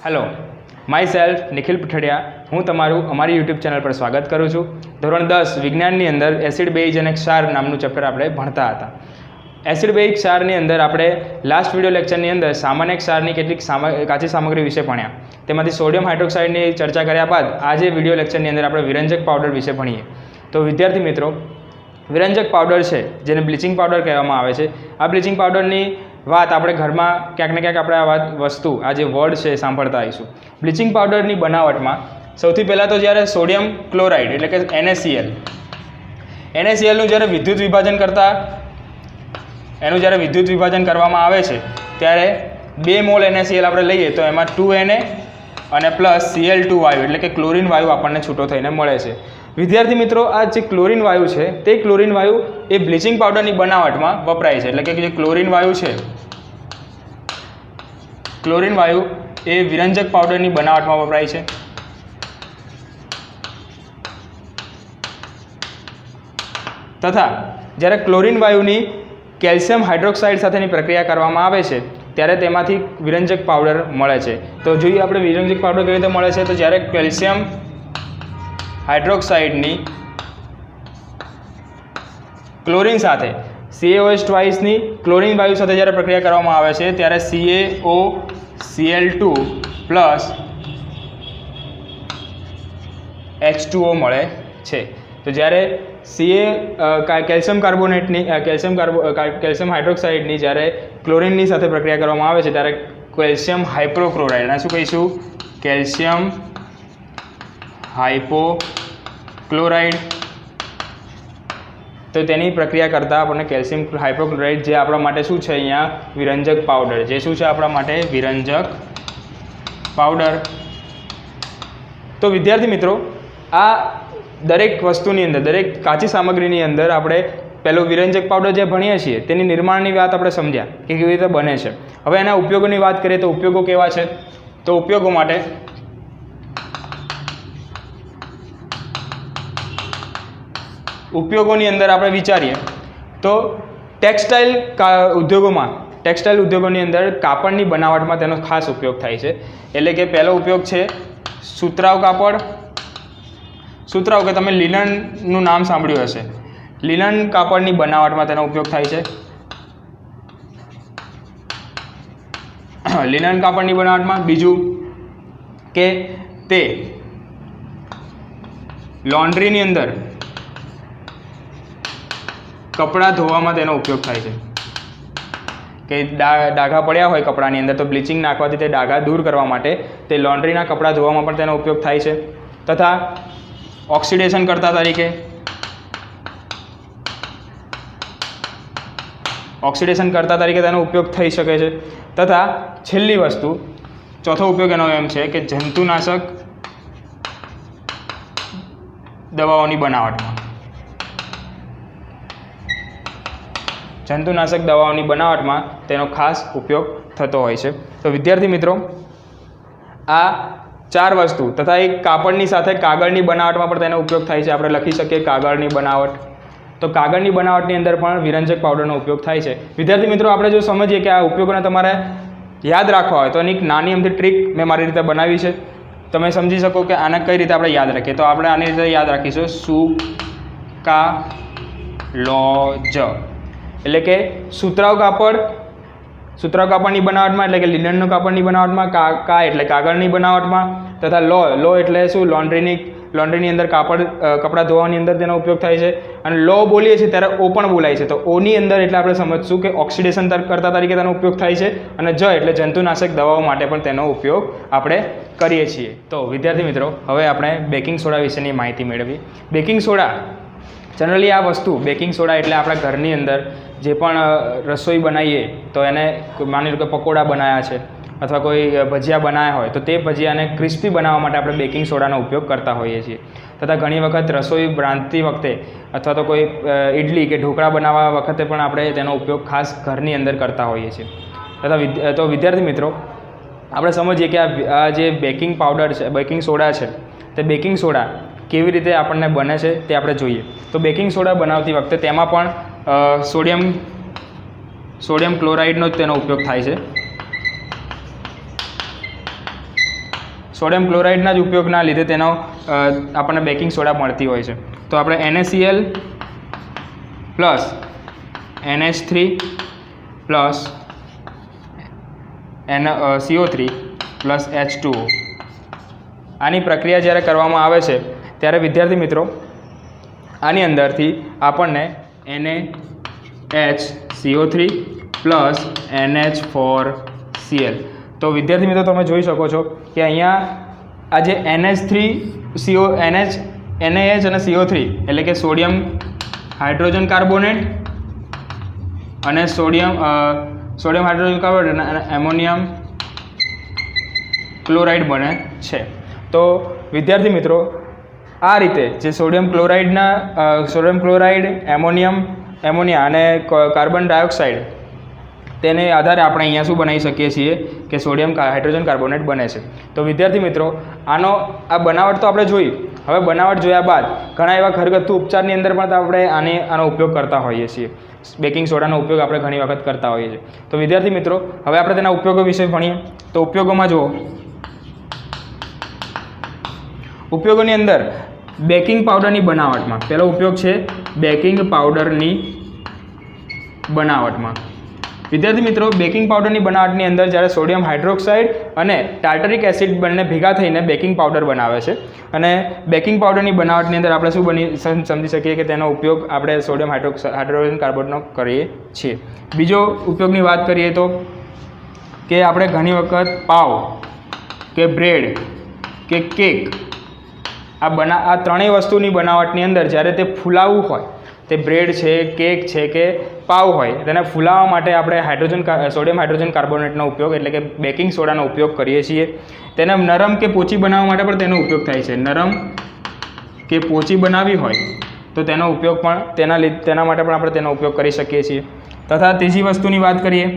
Hello my self Nikhil पिठडिया हूँ तमारू अमारी YouTube channel पर स्वागत करूँ छूँ। धोरण 10 विज्ञान अंदर एसिड बेज और क्षार नामनु चैप्टर आपणे भणता हता। एसिड बेज क्षार अंदर आपणे लास्ट विडियो लेक्चर अंदर सामान्य क्षार की केटलीक काची सामग्री विषे भण्या, तेमांथी सोडियम हाइड्रोक्साइड की चर्चा कर्या बाद आज विडियो लेक्चर अंदर आपणे विरंजक पाउडर विषे भणीए। तो विद्यार्थी मित्रों, विरंजक पाउडर है जेने ब्लीचिंग पाउडर कहेवामां आवे छे। आ ब्लीचिंग पाउडरनी बात આપણે ઘરમાં ક્યાંક ને ક્યાંક આપણે આ વાત વસ્તુ આ જે વર્ડ છે સાંભળતા આવીશું। બ્લીચિંગ પાવડરની બનાવટમાં સૌથી પહેલાં તો જ્યારે સોડિયમ ક્લોરાઇડ એટલે કે NaCl નું જ્યારે વિદ્યુત વિભાજન કરતા એનું જ્યારે વિદ્યુત વિભાજન કરવામાં આવે છે ત્યારે 2 મોલ NaCl આપણે લઈએ તો એમાં 2Na અને પ્લસ Cl2 વાયુ એટલે કે ક્લોરીન વાયુ આપણને છૂટો થઈને મળે છે। विद्यार्थी मित्रों, आ जो क्लोरीन वायु है ते क्लोरीन वायु ए ब्लीचिंग पाउडर की बनावट में वपराय है। એટલે કે क्लोरीन वायु है, क्लोरीन वायु ए विरंजक पाउडर की बनावट में वपराय है। तथा જ્યારે क्लोरीन वायु की कैल्शियम हाइड्रोक्साइड साथेनी प्रक्रिया करवामां आवे छे त्यारे तेमांथी विरंजक पाउडर मळे छे। तो जोईए आपणे विरंजक पाउडर केवी रीते मळे छे। तो જ્યારે कैल्शियम हाइड्रोक्साइडनी क्लोरीन साथे CaOH2 ની क्लोरीन वायु साथे જ્યારે प्रक्रिया કરવામાં આવે છે ત્યારે CaOCl2 પ્લસ H2O મળે છે। તો જ્યારે કેલ્શિયમ કાર્બોનેટની કેલ્શિયમ હાઇડ્રોક્સાઇડની જ્યારે ક્લોરીનની સાથે પ્રક્રિયા કરવામાં આવે છે ત્યારે કેલ્શિયમ હાઇપોક્લોરાઇડ શું કહીશું? Calcium hypochloride. तो तेनी प्रक्रिया करता अपने कैल्शियम हाइपोक्लोराइड जे आपणा माटे शुं छे अहींया विरंजक पाउडर, जे शुं छे आपणा माटे विरंजक पाउडर। तो विद्यार्थी मित्रों, आ दरेक वस्तुनी अंदर दरेक काची सामग्रीनी अंदर आपणे पहेलो विरंजक पाउडर जे भणीए छीए तेनी निर्माणनी वात आपणे समज्या कि केवी रीते बने छे। हवे एना उपयोगोनी वात करीए तो उपयोगो केवा छे? तो उपयोगो माटे उपयोगों अंदर आपणे विचारीए तो टेक्सटाइल उद्योगों में अंदर कापड़नी बनावट में तेनो खास उपयोग थाय छे। एटले के पहलो उपयोग छे सूत्राव कापड़। सूत्राव के तमे लिनननुं नाम सांभळ्युं हशे। लिनन कापड़नी बनावट में तेनो उपयोग थाय छे। लिनन कापड़नी बनावट में बीजू के ते लॉन्ड्रीनी अंदर कपड़ा धोवामां तेनो उपयोग थाय छे कि डाघा पड्या होय कपड़ानी अंदर तो ब्लीचिंग नाखवाथी ते डाघा दूर करवा माटे ते लॉन्ड्रीना कपड़ा धोवामां पण तेनो उपयोग थाय छे। तथा ऑक्सिडेशन करता तरीके तेनो उपयोग थई शके छे। तथा छेल्ली वस्तु चौथो उपयोग एनो एम छे कि जंतुनाशक दवाओनी बनावटमां जंतुनाशक दवाओनी बनावट में तेनो खास उपयोग थतो होय छे। तो विद्यार्थी मित्रों, आ 4 वस्तु तथा एक कापड़नी साथे कागळनी बनावट में पण तेनो उपयोग थाय छे। आपणे लखी शकीए कागळनी बनावट। तो कागळनी बनावटनी अंदर पण विरंजक पाउडरनो उपयोग थाय छे। विद्यार्थी मित्रों, आपणे जो समजीए कि आ उपयोगोने तमारे याद राखवा होय तो एनी एक नानी अमथी ट्रीक मैं मारी रीते बनावी छे। तमे समजी शको कि आने कई रीते आपणे याद राखीए। तो आपणे आनी रीते याद राखीशुं सुकालोज એટલે કે सूत्राव कापड़नी बनावट में એટલે કે लिनन कापड़नी बनावट में का એટલે कागळनी बनावट में तथा लो એટલે શું लॉन्ड्रीनी अंदर कपड़ा धोवानी अंदर तेनो उपयोग थाय छे। अने लो बोलीए छीए त्यारे ओ पण बोलाय छे। तो ओ नी अंदर એટલે આપણે समझशुं कि ऑक्सिडेशन करता तरीके तेनो उपयोग थाय छे અને ज એટલે जंतुनाशक दवाओं माटे पण तेनो उपयोग આપણે કરીએ છીએ। तो विद्यार्थी मित्रों, हवे આપણે बेकिंग सोडा विशेनी माहिती मेळवी। बेकिंग सोडा जनरली आ वस्तु बेकिंग सोडा एटले आपणा घरनी अंदर जे पण रसोई बनावीए तो एने मानी लो कि पकोड़ा बनाया है अथवा कोई भजिया बनाया हो तो ते भजियाने क्रिस्पी बनाववा माटे आपणे बेकिंग सोडानो उपयोग करता होईए छीए। तथा घणी वखत रसोई रांधती वखते अथवा तो कोई इडली के ढोकळा बनाववा वखते पण आपणे तेनो उपयोग खास घरनी अंदर करता होईए छीए। तथा तो विद्यार्थी मित्रों, આપણે समझीए कि आ जे बेकिंग पाउडर है बेकिंग सोडा है तो बेकिंग सोडा केवी रीते आपणे बने छे ते आपणे जोईए। तो बेकिंग सोडा बनावती वखते तेमां पण सोडियम क्लोराइडनो तेनो उपयोग थाय छे। સોડિયમ ક્લોરાઇડના જ ઉપયોગના લીધે તેનો આપણને બેકિંગ સોડા મળતી હોય છે. તો આપણે NaCl plus NH3 plus CO3 plus H2O આની પ્રક્રિયા જ્યારે કરવામાં આવે છે ત્યારે વિદ્યાર્થી મિત્રો આની અંદરથી આપણને NaHCO3 પ્લસ NH4Cl. તો વિદ્યાર્થી મિત્રો તમે જોઈ શકો છો કે અહીંયા આ જે NH અને CO3 એટલે કે સોડિયમ હાઇડ્રોજન કાર્બોનેટ અને સોડિયમ હાઇડ્રોજન કાર્બોનેટ અને એમોનિયમ ક્લોરાઇડ બને છે. તો વિદ્યાર્થી મિત્રો આ રીતે જે સોડિયમ ક્લોરાઇડ એમોનિયા અને કાર્બન ડાયોક્સાઇડ તેને આધારે આપણે અહીંયા શું બનાવી શકીએ છીએ કે સોડિયમ હાઇડ્રોજન કાર્બોનેટ બને છે. તો વિદ્યાર્થી મિત્રો આ બનાવટ તો આપણે જોઈ. હવે બનાવટ જોયા બાદ ઘણા એવા ઘરગથ્થુ ઉપચારની અંદર પણ આપણે આનો ઉપયોગ કરતા હોઈએ છીએ. બેકિંગ સોડાનો ઉપયોગ આપણે ઘણી વખત કરતા હોઈએ છીએ. તો વિદ્યાર્થી મિત્રો હવે આપણે તેના ઉપયોગો વિશે ભણીએ. તો ઉપયોગોમાં જુઓ, ઉપયોગોની અંદર બેકિંગ પાવડરની બનાવટમાં પહેલો ઉપયોગ છે બેકિંગ પાવડરની બનાવટમાં. વિદ્યાર્થી મિત્રો બેકિંગ પાવડરની બનાવટની અંદર જ્યારે સોડિયમ હાઇડ્રોક્સાઇડ અને ટાર્ટરિક એસિડ બંને ભેગા થઈને બેકિંગ પાવડર બનાવે છે. અને બેકિંગ પાવડરની બનાવટની અંદર આપણે શું સમજી શકીએ કે તેનો ઉપયોગ આપણે સોડિયમ હાઇડ્રોજન કાર્બોનેટનો કરીએ છીએ. બીજો ઉપયોગની વાત કરીએ તો કે આપણે ઘણી વખત પાવ કે બ્રેડ કે કેક આ ત્રણેય વસ્તુની બનાવટની અંદર જ્યારે તે ફૂલાવવું હોય, તે બ્રેડ છે, કેક છે કે પાવ હોય, તેને ફૂલાવવા માટે આપણે સોડિયમ હાઇડ્રોજન કાર્બોનેટનો ઉપયોગ એટલે કે બેકિંગ સોડાનો ઉપયોગ કરીએ છીએ. તેને નરમ કે પોચી બનાવવા માટે પણ તેનો ઉપયોગ થાય છે. નરમ કે પોચી બનાવવી હોય તો તેનો ઉપયોગ પણ તેના માટે પણ આપણે તેનો ઉપયોગ કરી શકીએ છીએ. તથા ત્રીજી વસ્તુની વાત કરીએ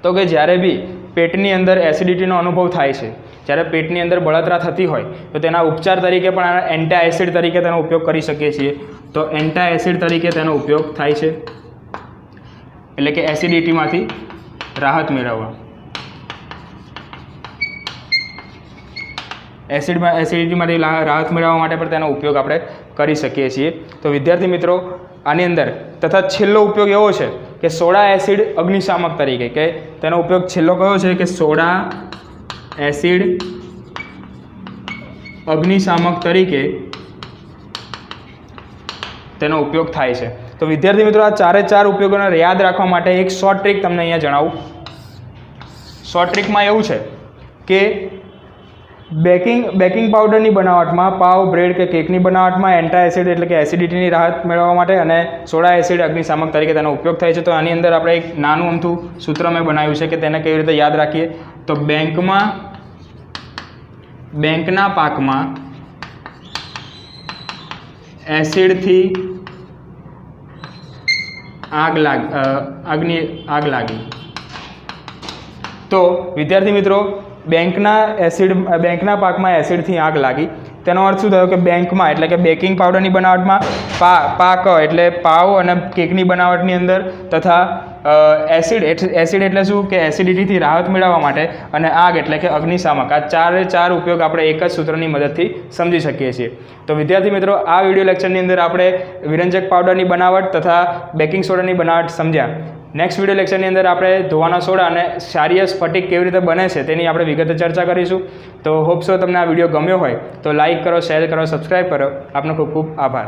તો કે જ્યારે બી પેટની અંદર એસિડિટીનો અનુભવ થાય છે, જ્યારે પેટની અંદર બળતરા થતી હોય તો તેના ઉપચાર તરીકે પણ એન્ટી એસિડ તરીકે તેનો ઉપયોગ કરી શકીએ છીએ. તો એન્ટી એસિડ તરીકે તેનો ઉપયોગ થાય છે એટલે કે એસિડિટીમાંથી રાહત મેળવવા. એસિડિટીમાંથી રાહત મેળવવા માટે પણ તેનો ઉપયોગ આપણે કરી શકીએ છીએ. તો વિદ્યાર્થી મિત્રો આની અંદર તથા છેલ્લો ઉપયોગ એવો છે કે સોડા એસિડ અગ્નિશામક તરીકે, કે તેનો ઉપયોગ છેલ્લો કયો છે કે સોડા એસિડ અગ્નિશામક તરીકે તેનો ઉપયોગ થાય છે. તો વિદ્યાર્થી મિત્રો આ ચારે ચાર ઉપયોગોને યાદ રાખવા માટે એક શોર્ટ ટ્રીક તમને અહીંયા જણાવું. શોર્ટ ટ્રીકમાં એવું છે કે બેકિંગ પાવડરની બનાવટમાં, પાવ, બ્રેડ કે કેકની બનાવટમાં એન્ટી એસિડ એટલે કે એસિડિટીની રાહત મેળવવા માટે અને સોડા એસિડ અગ્નિશામક તરીકે તેનો ઉપયોગ થાય છે. તો આની અંદર આપણે એક નાનું અમથું સૂત્ર મેં બનાવ્યું છે કે તેને કેવી રીતે યાદ રાખીએ. તો બેંકના પાકમાં એસિડથી આગ લાગી. તો વિદ્યાર્થી મિત્રો બેંકના પાકમાં એસિડથી આગ લાગી તેનો અર્થ શું થયો કે બેંકમાં એટલે કે બેકિંગ પાવડરની બનાવટમાં, પાક એટલે પાવ અને કેકની બનાવટની અંદર તથા એસિડ એટલે શું કે એસિડિટીથી રાહત મેળવવા માટે, અને આગ એટલે કે અગ્નિશામક. આ ચારે ચાર ઉપયોગ આપણે એક જ સૂત્રની મદદથી સમજી શકીએ છીએ. તો વિદ્યાર્થી મિત્રો આ વિડીયો લેક્ચરની અંદર આપણે વિરંજક પાવડરની બનાવટ તથા બેકિંગ સોડાની બનાવટ સમજ્યા. નેક્સ્ટ વિડીયો લેક્ચરની અંદર આપણે ધોવાના સોડા અને ક્ષારીય સ્ફટિક કેવી રીતે બને છે તેની આપણે વિગતે ચર્ચા કરીશું. તો હોપ સો તમને આ વિડીયો ગમ્યો હોય તો લાઇક કરો, શેર કરો, સબસ્ક્રાઈબ કરો. આપનો ખૂબ ખૂબ આભાર.